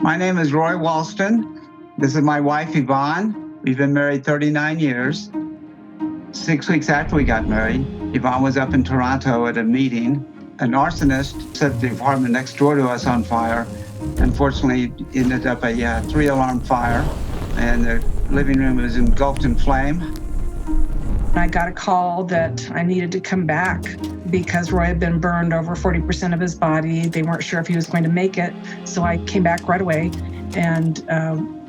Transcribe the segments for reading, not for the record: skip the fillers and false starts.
My name is Roy Walston. This is my wife, Yvonne. We've been married 39 years. 6 weeks after we got married, Yvonne was up in Toronto at a meeting. An arsonist set the apartment next door to us on fire. Unfortunately, it ended up a 3-alarm fire, and the living room was engulfed in flame. I got a call that I needed to come back because Roy had been burned over 40% of his body. They weren't sure if he was going to make it. So I came back right away and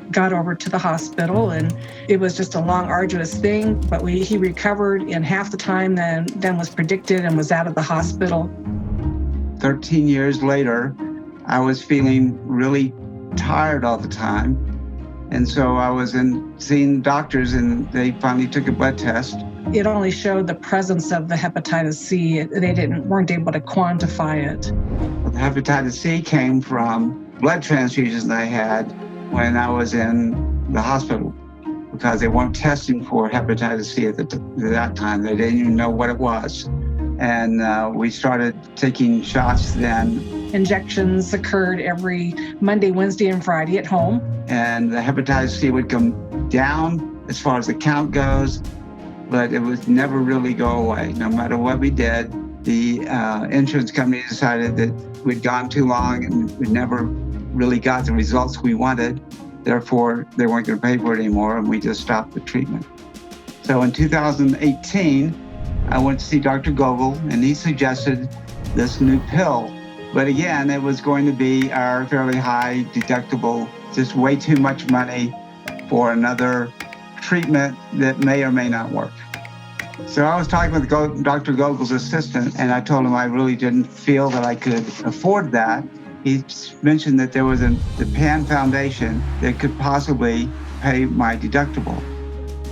got over to the hospital. And it was just a long, arduous thing. But he recovered in half the time than was predicted and was out of the hospital. 13 years later, I was feeling really tired all the time. And so I was seeing doctors, and they finally took a blood test. It only showed the presence of the hepatitis C. They weren't able to quantify it. The hepatitis C came from blood transfusions I had when I was in the hospital, because they weren't testing for hepatitis C at that time. They didn't even know what it was. And we started taking shots then. Injections occurred every Monday, Wednesday, and Friday at home. And the hepatitis C would come down as far as the count goes, but it would never really go away. No matter what we did, the insurance company decided that we'd gone too long and we never really got the results we wanted. Therefore, they weren't going to pay for it anymore, and we just stopped the treatment. So in 2018, I went to see Dr. Gogol, and he suggested this new pill. But again, it was going to be our fairly high deductible, just way too much money for another treatment that may or may not work. So I was talking with Dr. Gogol's assistant, and I told him I really didn't feel that I could afford that. He mentioned that there was the PAN Foundation that could possibly pay my deductible.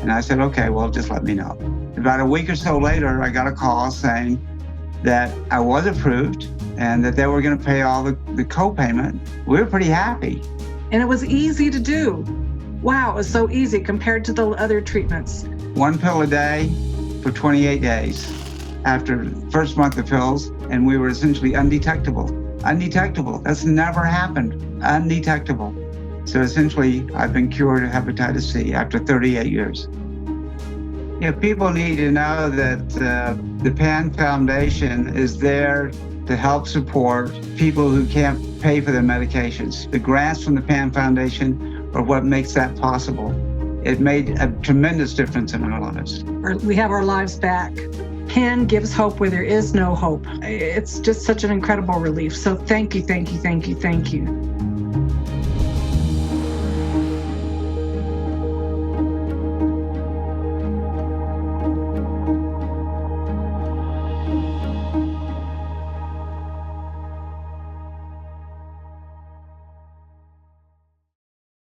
And I said, okay, well, just let me know. About a week or so later, I got a call saying that I was approved and that they were going to pay all the co-payment. We were pretty happy. And it was easy to do. Wow, it was so easy compared to the other treatments. 1 pill a day for 28 days after the first month of pills, and we were essentially undetectable. Undetectable. That's never happened. Undetectable. So essentially, I've been cured of hepatitis C after 38 years. People need to know that the PAN Foundation is there to help support people who can't pay for their medications. The grants from the PAN Foundation are what makes that possible. It made a tremendous difference in our lives. We have our lives back. PAN gives hope where there is no hope. It's just such an incredible relief. So thank you, thank you, thank you, thank you.